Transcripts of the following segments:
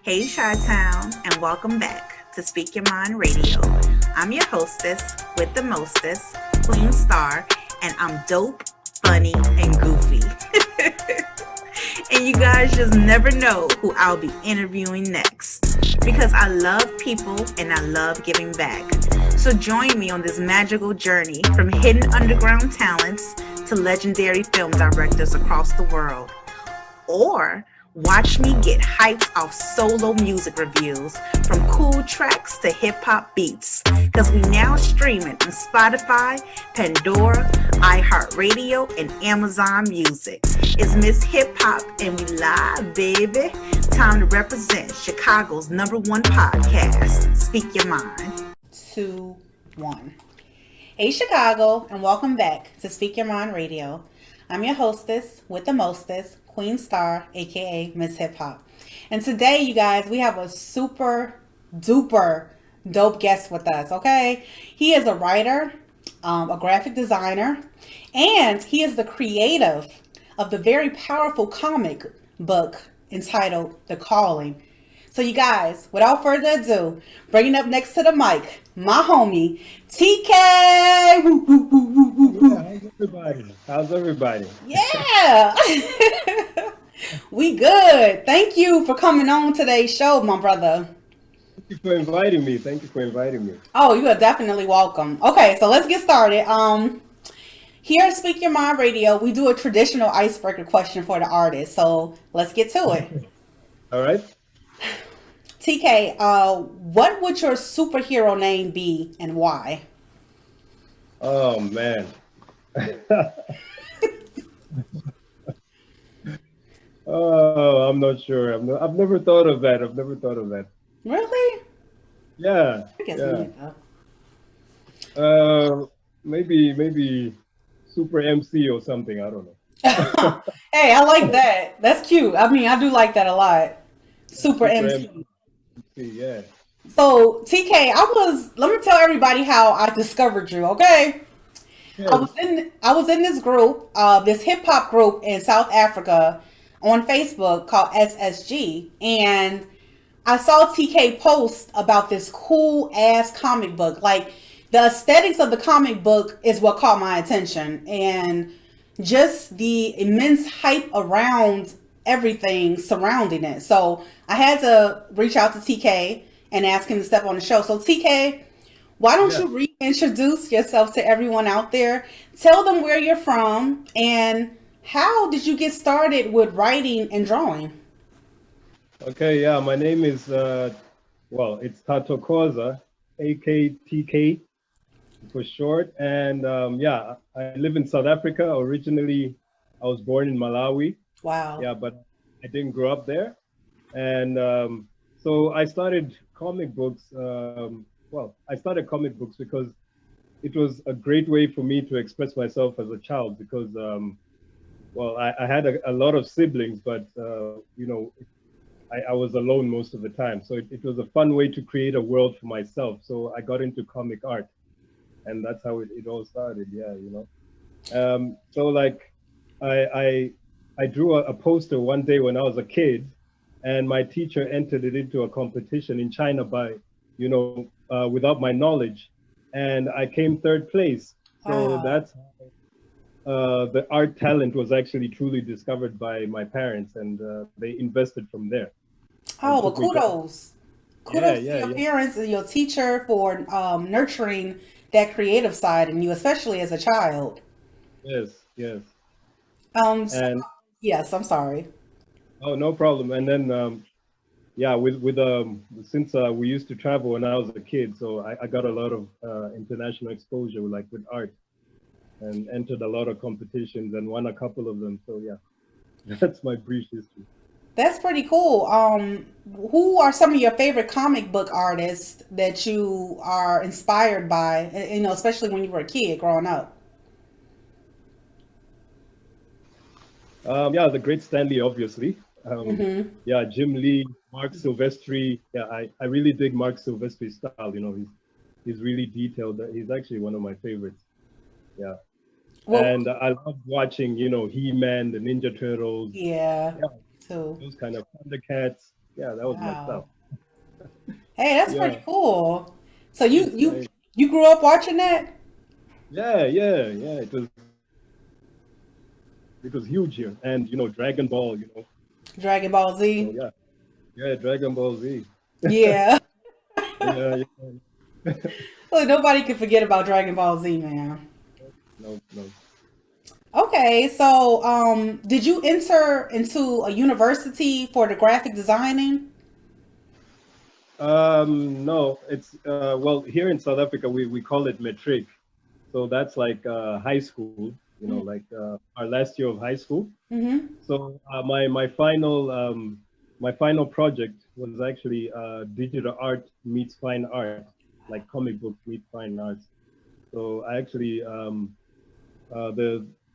Hey, Chi-Town, and welcome back to Speak Your Mind Radio. I'm your hostess with the mostest, Queen Star, and I'm dope, funny, and goofy. And you guys just never know who I'll be interviewing next because I love people and I love giving back. So join me on this magical journey from hidden underground talents to legendary film directors across the world. Or watch me get hyped off solo music reviews from cool tracks to hip-hop beats because we now streaming on Spotify, Pandora, iHeartRadio, and Amazon Music. It's MzHiphop and we live, baby. Time to represent Chicago's #1 podcast. Speak Your Mind. 2, 1. Hey, Chicago, and welcome back to Speak Your Mind Radio. I'm your hostess with the mostest, Queen Star, aka MzHiphop. And today, you guys, we have a super duper dope guest with us, okay? He is a writer, a graphic designer, and he is the creative of the very powerful comic book entitled The Calling. So you guys, without further ado, bringing up next to the mic, my homie, TK! Woo, woo, woo, woo, woo, woo. Yeah, how's everybody? How's everybody? Yeah! We good. Thank you for coming on today's show, my brother. Thank you for inviting me. Thank you for inviting me. Oh, you are definitely welcome. Okay, so let's get started. Here at Speak Your Mind Radio, we do a traditional icebreaker question for the artist. So let's get to it. All right. TK, what would your superhero name be and why? Oh man. Oh, I'm not sure. I've never thought of that. Really? Yeah. I guess Yeah. Maybe Super MC or something. I don't know. Hey, I like that. That's cute. I mean, I do like that a lot. Super MC. Yeah. So TK, let me tell everybody how I discovered you, okay? Yeah. I was in this group, this hip hop group in South Africa on Facebook called SSG, and I saw TK post about this cool ass comic book. Like the aesthetics of the comic book is what caught my attention, and just the immense hype around everything surrounding it. So I had to reach out to TK and ask him to step on the show. So TK, why don't you reintroduce yourself to everyone out there? Tell them where you're from and how did you get started with writing and drawing? Okay. Yeah. My name is it's Tato Koza, AKTK for short. And I live in South Africa. Originally, I was born in Malawi. Wow. Yeah, but I didn't grow up there. And so I started comic books. I started comic books because it was a great way for me to express myself as a child because, I had a lot of siblings, but, I was alone most of the time. So it was a fun way to create a world for myself. So I got into comic art and that's how it all started. Yeah, I drew a poster one day when I was a kid, and my teacher entered it into a competition in China without my knowledge, and I came third place. So that's the art talent was actually truly discovered by my parents, and they invested from there. Oh, well, kudos. Kudos to your parents and your teacher for nurturing that creative side in you, especially as a child. Yes. Yes, I'm sorry. Oh, no problem. And then, since we used to travel when I was a kid, so I got a lot of international exposure, like with art, and entered a lot of competitions and won a couple of them. So yeah, that's my brief history. That's pretty cool. Who are some of your favorite comic book artists that you are inspired by, especially when you were a kid growing up? The great Stanley, obviously. Jim Lee, Mark Silvestri. Yeah, I really dig Mark Silvestri's style. He's really detailed. He's actually one of my favorites. Yeah. Well, and I love watching, He-Man, the Ninja Turtles. Yeah. So those kind of Thundercats. Yeah, that was my stuff. Wow. Hey, that's Yeah, pretty cool. So thanks, thanks. you grew up watching that? Yeah, yeah, yeah. It was huge here, and Dragon Ball. Dragon Ball So Z. yeah, yeah, Dragon Ball Z. Yeah. Yeah, yeah. Well, nobody can forget about Dragon Ball Z, man. No, no. Okay, so did you enter into a university for the graphic designing? No, it's well here in South Africa we call it matric. So that's like high school, like our last year of high school. Mm-hmm. So my final project was actually digital art meets fine art, like comic books meets fine arts. So I actually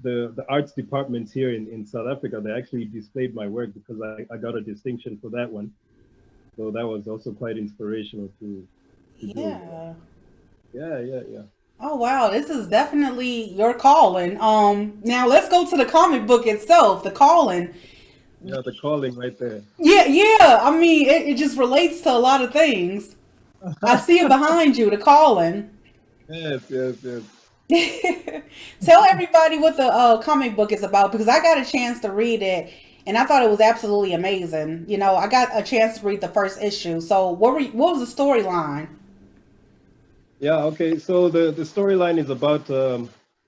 the arts departments here in South Africa, they actually displayed my work because I got a distinction for that one. So that was also quite inspirational to do. Yeah. Yeah, yeah, yeah. Oh wow, this is definitely your calling. Now let's go to the comic book itself, the calling. Yeah, the calling right there. Yeah, yeah. I mean, it just relates to a lot of things. I see it behind you, the calling. Yes, yes, yes. Tell everybody what the comic book is about because I got a chance to read it and I thought it was absolutely amazing. You know, I got a chance to read the first issue. So what was the storyline? Yeah, okay. So the storyline is about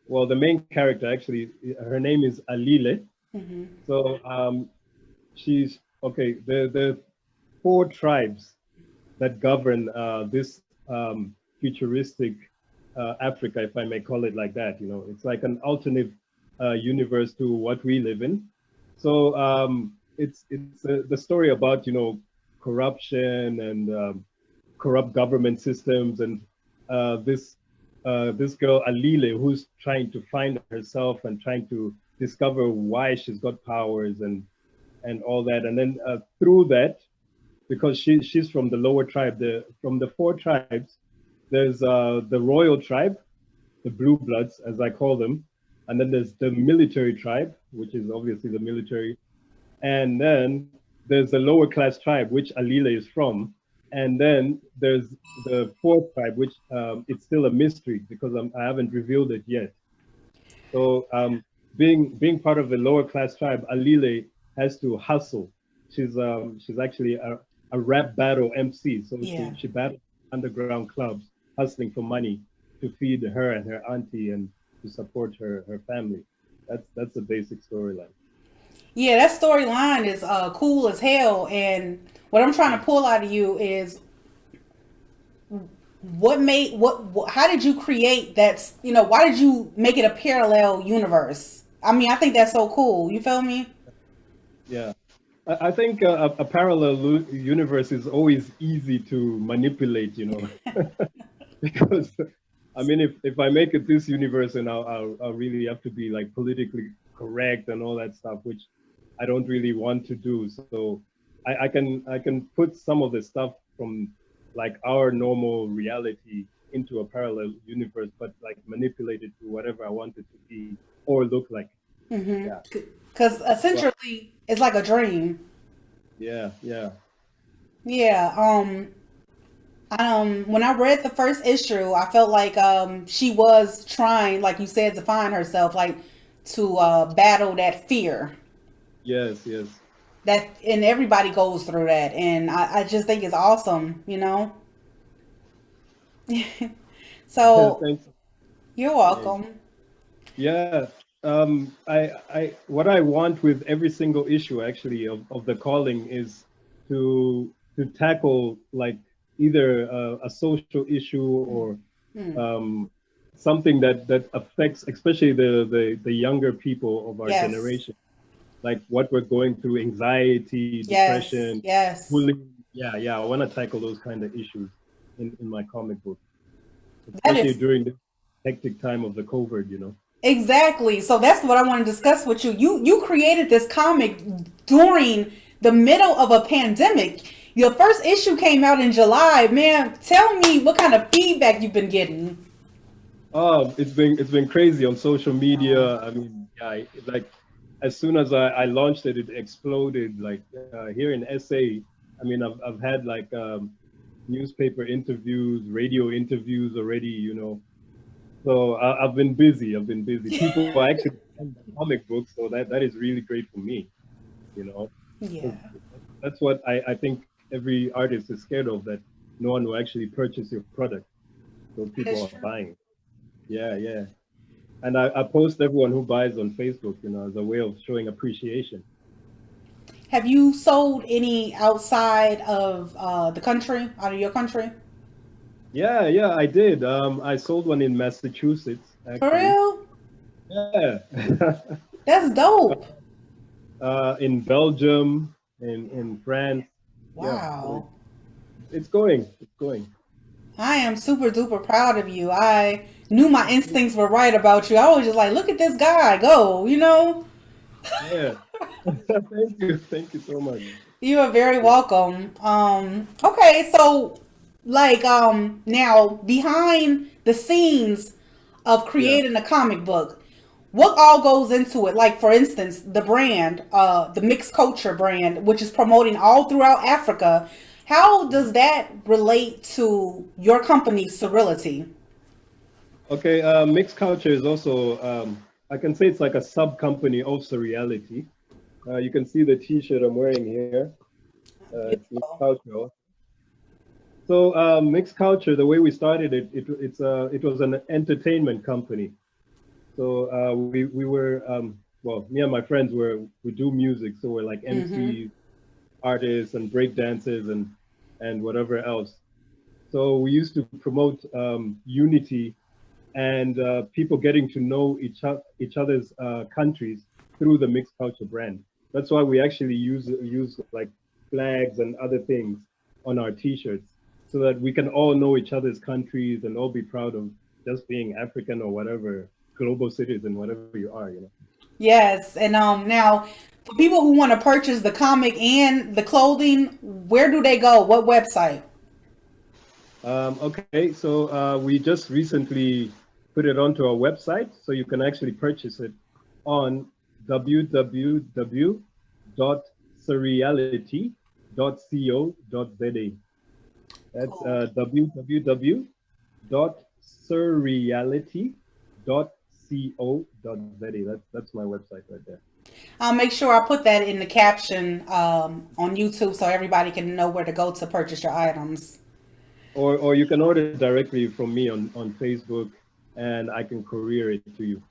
well, the main character actually, her name is Alile. Hmm. So she's okay. The four tribes that govern this futuristic Africa, if I may call it like that. It's like an alternate universe to what we live in. So it's the story about corruption and corrupt government systems and this this girl Alile who's trying to find herself and trying to discover why she's got powers and all that. And then through that, because she's from the lower tribe, from the four tribes, there's the royal tribe, the blue bloods as I call them, and then there's the military tribe, which is obviously the military, and then there's the lower class tribe, which Alila is from, and then there's the fourth tribe, which it's still a mystery because I haven't revealed it yet. So being part of the lower class tribe, Alile has to hustle. She's actually a rap battle MC, so Yeah. she battles underground clubs, hustling for money to feed her and her auntie and to support her family. That's the basic storyline. Yeah, that storyline is cool as hell. And what I'm trying to pull out of you is how did you create that? You know, why did you make it a parallel universe? I mean, I think that's so cool. You feel me? Yeah. I think a parallel universe is always easy to manipulate, because I mean, if I make it this universe, and I'll really have to be like politically correct and all that stuff, which I don't really want to do. So I can put some of the stuff from like our normal reality into a parallel universe, but like manipulate it to whatever I want it to be or look like. Mm-hmm. Yeah. Because So essentially, it's like a dream. yeah, yeah. Yeah. When I read the first issue, I felt like she was trying, like you said, to find herself, like to battle that fear Yes, yes. that, and everybody goes through that, and I just think it's awesome, you know. So Thanks. you're Yeah. welcome. Yeah. What I want with every single issue actually of the calling is to tackle like either a social issue or Mm. um, something that affects especially the younger people of our Yes, generation, like what we're going through, anxiety, yes, depression, yes. bullying. Yeah, yeah. I want to tackle those kind of issues in my comic book, That especially is during this hectic time of the COVID. exactly. So that's what I want to discuss with you. You created this comic during the middle of a pandemic. Your first issue came out in July. Man, tell me what kind of feedback you've been getting. Oh, it's been crazy on social media. I mean, yeah, like as soon as I launched it, it exploded. Like here in SA, I mean, I've had like newspaper interviews, radio interviews already, you know. So I've been busy. I've been busy. People are actually buying the comic books, so that is really great for me, you know. 'Cause Yeah. that's what I think every artist is scared of, that no one will actually purchase your product. So That people is are true. buying. Yeah, yeah. And I post everyone who buys on Facebook, you know, as a way of showing appreciation. Have you sold any outside of the country, out of your country? Yeah, yeah, I did. I sold one in Massachusetts, For actually. real? Yeah. That's dope. In Belgium, in France. Yeah, so Wow. it's going. It's going. I am super duper proud of you. I knew my instincts were right about you. I was just like, look at this guy go, you know? Yeah. Thank you. Thank you so much. You are very welcome. Okay, so like now behind the scenes of Yeah. creating a comic book, what all goes into it? Like for instance, the brand, the mixed culture brand, which is promoting all throughout Africa. How does that relate to your company, Surreality? Okay. Mixed culture is also, I can say it's like a sub company of Surreality. You can see the T-shirt I'm wearing here. It's mixed Beautiful. culture. So mixed culture, the way we started it, it was an entertainment company. So we were well, me and my friends we do music, so we're like Mm-hmm. MCs, artists, and break dancers and whatever else. So we used to promote unity and people getting to know each other's countries through the mixed culture brand. That's why we actually use like flags and other things on our T-shirts, so that we can all know each other's countries and all be proud of just being African or whatever, global citizen, whatever you are, you know. Yes, and now for people who want to purchase the comic and the clothing, where do they go? What website? Okay, so we just recently put it onto our website, so you can actually purchase it on www.surreality.co.za. That's Cool. www.surreality.co.za. That's my website right there. I'll make sure I put that in the caption on YouTube so everybody can know where to go to purchase your items. Or you can order directly from me on Facebook, and I can courier it to you.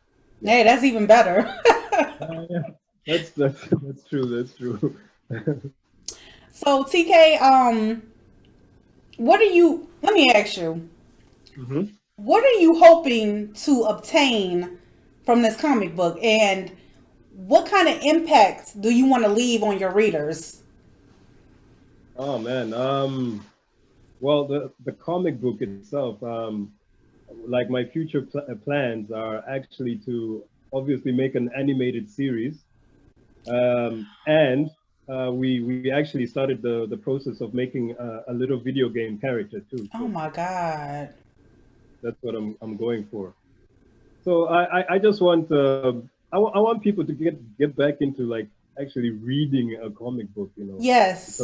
Yeah. Hey, that's even better. Yeah. That's true. That's true. So TK, what are you? Let me ask you. Hmm. What are you hoping to obtain from this comic book, and what kind of impact do you want to leave on your readers? Oh man. Well, the comic book itself, like my future plans are actually to obviously make an animated series, and we actually started the process of making a little video game character too. Oh So my God. that's what I'm going for. So I just want I want people to get back into like actually reading a comic book, you know, because Yes.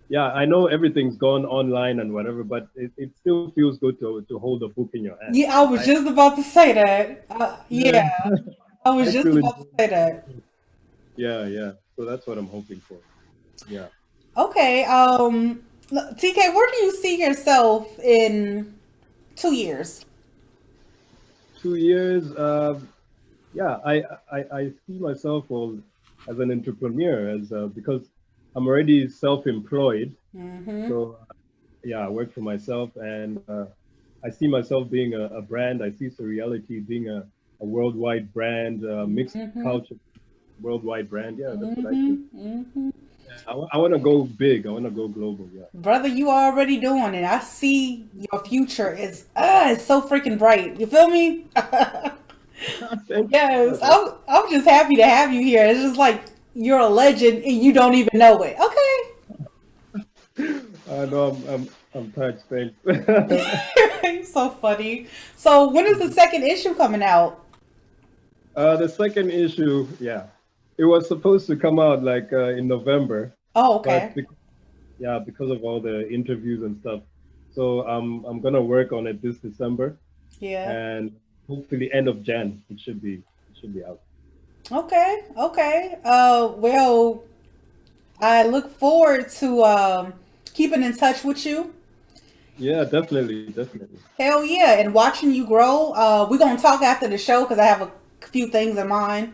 yeah, I know everything's gone online and whatever, but it still feels good to hold a book in your hand. Yeah, I was just about to say that. Yeah, Yeah, I was I just still about to enjoy say that. it. Yeah, yeah. So that's what I'm hoping for. Yeah. Okay. TK, where do you see yourself in 2 years? 2 years. Yeah, I see myself as an entrepreneur, as because I'm already self-employed. Mm-hmm. So yeah, I work for myself, and I see myself being a brand. I see Surreality being a worldwide brand, mixed Mm-hmm. culture, worldwide brand. Yeah, that's what I see. Mm-hmm. Mm-hmm. I want to go big. I want to go global. Yeah. Brother, you already doing it. I see your future is it's so freaking bright. You feel me? Thank you so Yes, much. I'm just happy to have you here. It's just like you're a legend and you don't even know it. I know I'm touched. Thanks. Okay. So funny. So when is the second issue coming out? The second issue, yeah, it was supposed to come out like in November, Oh, but okay. yeah, because of all the interviews and stuff. So I'm gonna work on it this December, Yeah. and hopefully end of Jan it should be out. Okay. Okay. Well, I look forward to keeping in touch with you. Yeah, definitely, definitely. Hell yeah, and watching you grow. We're gonna talk after the show because I have a few things in mind.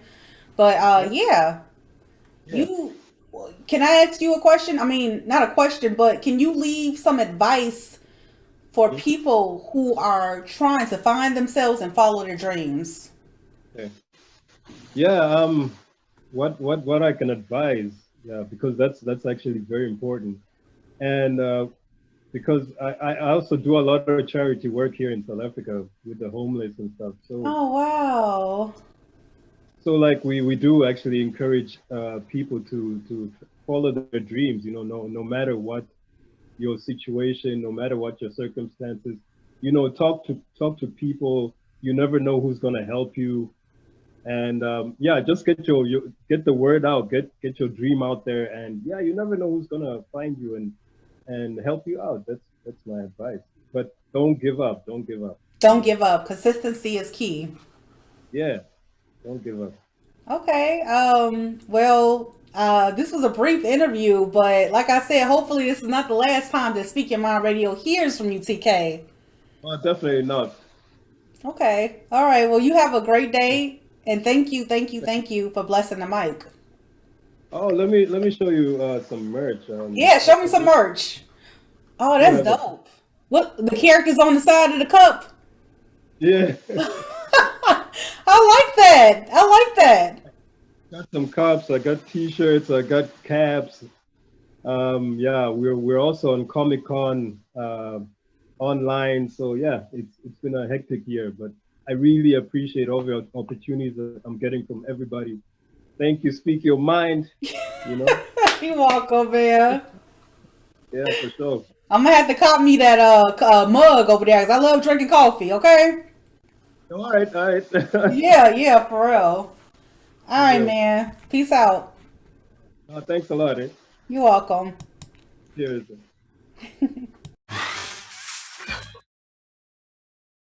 But Yeah, yeah, yeah. you can I ask you a question? I mean, not a question, but can you leave some advice for Mhm. people who are trying to find themselves and follow their dreams? Okay. Yeah. What I can advise, yeah, because that's actually very important, and because I also do a lot of charity work here in South Africa with the homeless and stuff. Oh wow. So like we do actually encourage people to follow their dreams. No matter what your situation, no matter what your circumstances, talk to people. You never know who's gonna help you, and yeah, just get the word out, get your dream out there, and yeah, you never know who's gonna find you and help you out. That's my advice. But don't give up. Don't give up. Don't give up. Consistency is key. Yeah, don't give up. Okay. Well, this was a brief interview, but like I said, hopefully this is not the last time that Speak Your Mind Radio hears from you, TK. Well, definitely not. Okay. All right. Well, you have a great day, and thank you, thank you, thank you for blessing the mic. Oh, let me show you some merch. Yeah, show me some merch. Oh, Do that's have a dope. What the characters on the side of the cup? yeah. I like that. I like that. Got some cups. I got T-shirts. I got caps. Yeah, we're also on Comic Con online. So yeah, it's been a hectic year, but I really appreciate all the opportunities that I'm getting from everybody. Thank you. Speak your mind. You know. You welcome, man. Yeah, for sure. I'm gonna have to cop me that mug over there because I love drinking coffee. Okay. All right, all right. Yeah, yeah, for real. All right, Yeah. man. Peace out. Thanks a lot. Eh? You're welcome. Cheers.